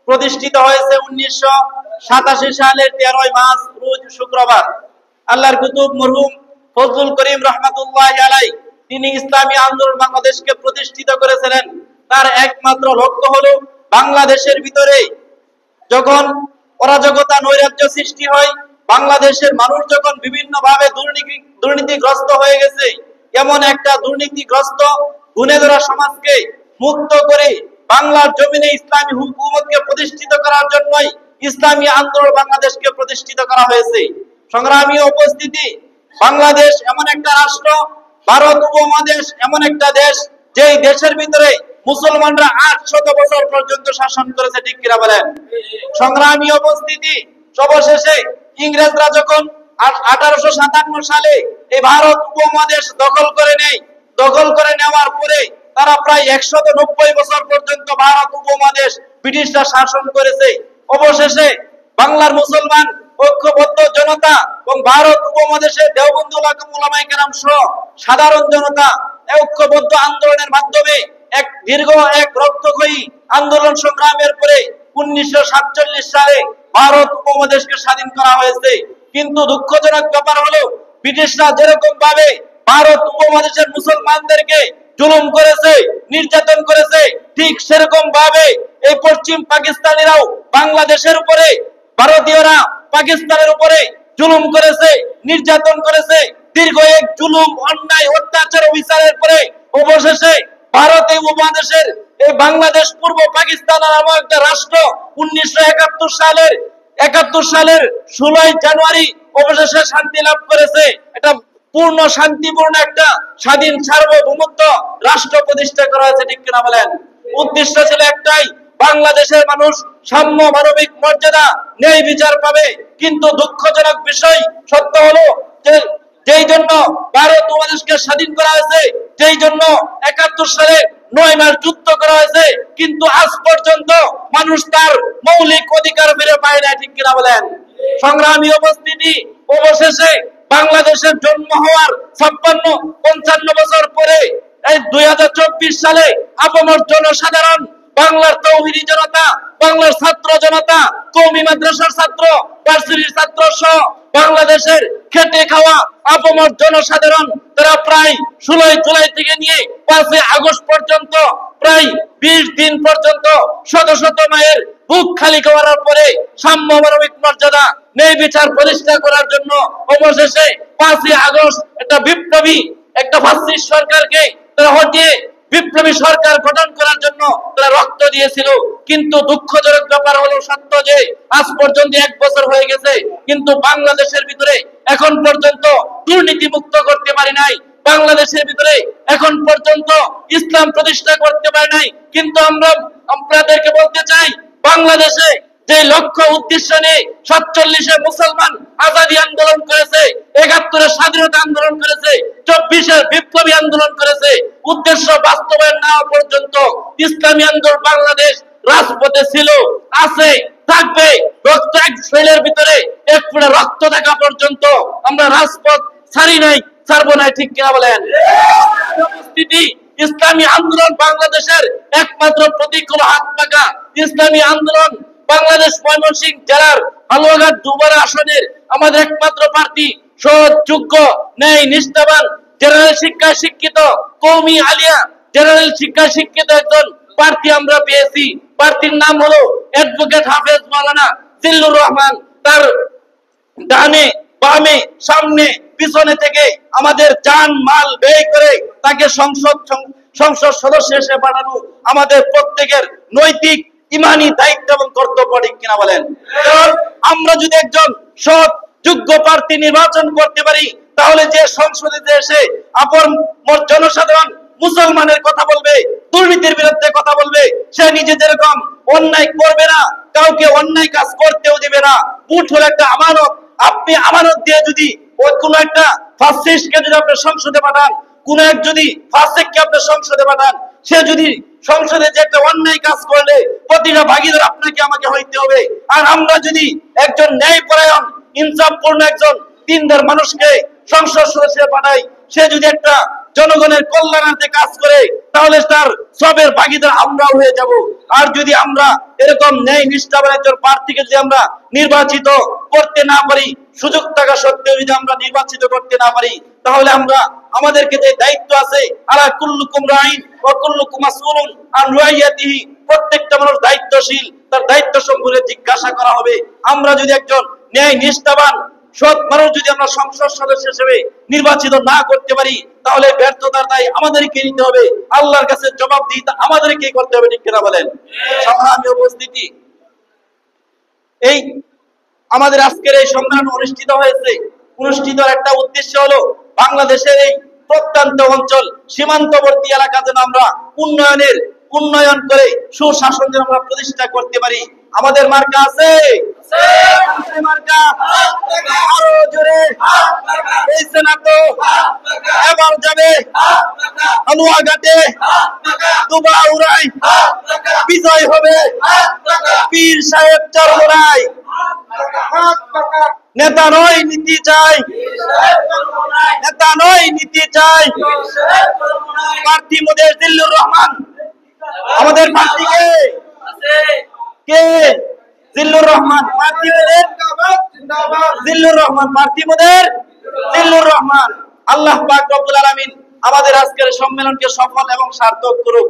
প্রতিষ্ঠিত হয়েছে 1987 সালের 13 মার্চ রোজ শুক্রবার। আল্লাহর কুতুব মরহুম ফজলুল করিম রহমাতুল্লাহি আলাইহি তিনি ইসলামী আন্দোলন বাংলাদেশকে প্রতিষ্ঠিত করেছিলেন। তার একমাত্র লক্ষ্য হলো বাংলাদেশের ভিতরে যখন অরাজকতা নৈরাজ্য সৃষ্টি হয়, বাংলাদেশের মানুষ যখন বিভিন্নভাবে দুর্নীতিগ্রস্ত হয়ে গেছে, এমন একটা দুর্নীতিগ্রস্ত গুণে ধরা সমাজকে মুক্ত করে বাংলার জমিনে ইসলামী হুকুমতকে প্রতিষ্ঠিত করার জন্যই ইসলামী আন্দোলন বাংলাদেশকে প্রতিষ্ঠিত করা হয়েছে। সংগ্রামী উপস্থিতি, বাংলাদেশ এমন একটা রাষ্ট্র, ভারত উপমহাদেশ এমন একটা দেশ, যেই দেশের ভিতরে মুসলমানরা 800 বছর পর্যন্ত শাসন করেছে, ঠিক কিনা বলেন? সংগ্রামী উপস্থিতি, সর্বশেষে ইংরেজরা যখন 1857 সালে এই ভারত উপমহাদেশ দখল করে নেয়, দখল করে নেওয়ার পরে তারা প্রায় 190 বছর পর্যন্ত ভারত উপমহাদেশ ব্রিটিশরা শাসন করেছে। অবশেষে বাংলার মুসলমান ঐক্যবদ্ধ জনতা এবং ভারত উপমহাদেশের দেওবন্দ উলামায়ে কেরাম সহ সাধারণ জনতা ঐক্যবদ্ধ আন্দোলনের মাধ্যমে দীর্ঘ এক রক্তক্ষয়ী আন্দোলন সংগ্রামের পরে 1947 সালে ভারত উপমহাদেশকে স্বাধীন করা হয়েছে। কিন্তু দুঃখজনক ব্যাপার হলো, ব্রিটিশরা যেরকম ভাবে ভারত উপমহাদেশের মুসলমানদেরকে জুলুম করেছে, নির্যাতন করেছে, ঠিক সেরকম ভাবে এই পশ্চিম পাকিস্তানিরাও বাংলাদেশের উপরে, ভারতীয়রা পাকিস্তানের উপরে জুলুম করেছে, নির্যাতন করেছে। দীর্ঘ এক জুলুম, অন্যায়, অত্যাচার, বিচারের পরে অবশেষে ভারত উপমহাদেশের এই বাংলাদেশ পূর্ব পাকিস্তান নামক একটা রাষ্ট্র 1971 সালের 16 জানুয়ারি অবশেষে শান্তি লাভ করেছে। এটা পূর্ণ শান্তিপূর্ণ একটা স্বাধীন সার্বভৌমত্ব রাষ্ট্র প্রতিষ্ঠা করা হয়েছে, ঠিক কিনা বলেন? উদ্দেশ্য ছিল একটাই, বাংলাদেশের মানুষ সাম্য, মানবিক মর্যাদা, ন্যায় বিচার পাবে। কিন্তু দুঃখজনক বিষয় সত্য হলো যে যেই জন্য ভারত উপমহাদেশকে স্বাধীন করা হয়েছে, যেই জন্য 71 সালে 9 মাস যুদ্ধ করা হয়েছে, কিন্তু আজ পর্যন্ত মানুষ তার মৌলিক অধিকার ফিরে পায় না, ঠিক কিনা বলেন? সংগ্রামী উপস্থিতি, অবশেষে বাংলাদেশের জন্ম হওয়ার 55 বছর পরে এই 2024 সালে আপামর জনসাধারণ, বাংলার তৌহিদি জনতা, বাংলার ছাত্র জনতা, কওমি মাদ্রাসার ছাত্র, ভার্সিটির ছাত্র সহ বাংলাদেশের খেটে খাওয়া আপামর জনসাধারণ, তারা প্রায় 16 জুলাই থেকে নিয়ে 5 আগস্ট পর্যন্ত প্রায় 20 দিন পর্যন্ত শত শত মায়ের বুক খালি করার পরে সাম্য, মানবিক মর্যাদা, ন্যায় বিচার প্রতিষ্ঠা করার জন্য অবশেষে 5 আগস্ট একটা বিপ্লবী, একটা ফ্যাসিস্ট সরকারকে তারা হটিয়ে বিপ্লবী সরকার গঠন করার জন্য তারা রক্ত দিয়েছিল। কিন্তু দুঃখজনক ব্যাপার হলো সত্য যে আজ পর্যন্ত 1 বছর হয়ে গেছে, কিন্তু বাংলাদেশের ভিতরে এখন পর্যন্ত দুর্নীতি মুক্ত করতে পারি নাই, বাংলাদেশের ভিতরে এখন পর্যন্ত ইসলাম প্রতিষ্ঠা করতে পারি নাই। কিন্তু আমরা আপনাদেরকে বলতে চাই, বাংলাদেশে যে লক্ষ্য উদ্দেশ্য নিয়ে 47-এ মুসলমান আজাদী আন্দোলন করেছে, 71-এ স্বাধীনতা আন্দোলন করেছে, 24-এর বিপ্লবী আন্দোলন করেছে, উদ্দেশ্য বাস্তবায়ন না হওয়া পর্যন্ত ইসলামী আন্দোলন বাংলাদেশ রাজপথে ছিল, আছে, থাকবে। রক্ত এক শরীরের ভিতরে এক ফোঁটা রক্ত থাকা পর্যন্ত আমরা রাজপথ ছাড়ি নাই, ছাড়বো না, ঠিক কিনা বলেন? উপস্থিতি, ইসলামী আন্দোলন বাংলাদেশের একমাত্র প্রতীক হলো হাত পাকা। ইসলামী আন্দোলন বাংলাদেশ ময়মনসিংহ জেলার হালুয়াঘাট দুবারা আসনের আমাদের একমাত্র প্রার্থী, সৎ, যোগ্য, ন্যায়, নিষ্ঠাবান, জেনারেল শিক্ষায় শিক্ষিত, কওমি আলিয়া জেনারেল শিক্ষায় শিক্ষিত একজন প্রার্থী আমরা পেয়েছি। প্রার্থীর নাম হলো অ্যাডভোকেট হাফেজ মাওলানা জিল্লুর রহমান। তার ডানে, বামে, সামনে, পিছনে থেকে আমাদের জান মাল ব্যয় করে তাকে সংসদ সদস্য হিসেবে বানানো আমাদের প্রত্যেকের নৈতিক, ইমানি দায়িত্ব এবং কর্তব্য, ঠিক কিনা বলেন? আমরা যদি একজন সৎ, যোগ্য প্রার্থী নির্বাচন করতে পারি, তাহলে যে সংসদে এসে আপন জনসাধারণ মুসলমানের কথা বলবে, দুর্নীতির বিরুদ্ধে কথা বলবে, সে নিজে যেরকম অন্যায় করবে না, কাউকে অন্যায় কাজ করতেও দিবে না। ভোট হলো একটা আমানত। আপনি আমানত দিয়ে যদি ওই কোন একটা ফাসিস্টকে যদি আপনি সংসদে পাঠান, কোন এক যদি ফাসিককে আপনি সংসদে পাঠান, সে যদি সংসদে যে একটা অন্যায় কাজ করলে প্রতিটা ভাগীদার আপনাকে আমাকে হইতে হবে। আর আমরা যদি একজন ন্যায়পরায়ণ, ইনসাফপূর্ণ একজন দিনদার মানুষকে সংসদ সদস্যে পাঠাই, সে যদি একটা জনগণের কল্যাণার্থে কাজ করে, তাহলে তার সবের ভাগীদার আমরাও হয়ে যাব। আর যদি আমরা এরকম ন্যায় নিষ্ঠাবান একজন প্রার্থীকে যদি আমরা নির্বাচিত করতে না পারি, সুযোগ থাকা সত্ত্বেও যদি আমরা নির্বাচিত করতে না পারি, তাহলে আমরা আমাদেরকে যে দায়িত্ব আছে, আলা কুল্লুকুম রাইন ওয়া কুল্লুকুম মাসউলুন আন রাইয়াতিহি, প্রত্যেকটা মানুষ দায়িত্বশীল, তার দায়িত্ব সম্পর্কে জিজ্ঞাসা করা হবে। আমরা যদি একজন ন্যায় নিষ্ঠাবান সৎ মানুষ যদি আমরা সংসদ সদস্য হিসেবে নির্বাচিত না করতে পারি, তাহলে ব্যর্থতার দায় আমাদেরকে নিতে হবে, আল্লাহর কাছে জবাবদিহিতা আমাদেরকেই করতে হবে, ঠিক কিনা বলেন? সংগ্রামী উপস্থিতি, এই আমাদের আজকের এই সম্মেলন অনুষ্ঠিত একটা উদ্দেশ্য হলো বাংলাদেশের এই প্রত্যন্ত অঞ্চল, সীমান্তবর্তী এলাকা যেন আমরা উন্নয়ন করে সুশাসন যেন আমরা প্রতিষ্ঠা করতে পারি। আমাদের মার্কা আছে, মার্কা আরো জোরে হয়েছে না তো? এবার যাবে হালুয়াঘাটে, দুবাউড়াই, বিজয় হবে পীর সাহেব চরমোনাই। নেতা নয় নীতি চাই, নেতা নয় নীতি চাই। প্রার্থী মোদের জিল্লুর রহমান, আমাদের প্রার্থী কে? জিল্লুর রহমান। প্রার্থী মোদের জিল্লুর রহমান, প্রার্থী মোদের জিল্লুর রহমান। আল্লাহ পাক রব্বুল আলামিন আমাদের আজকের সম্মেলনকে সফল এবং সার্থক করুক।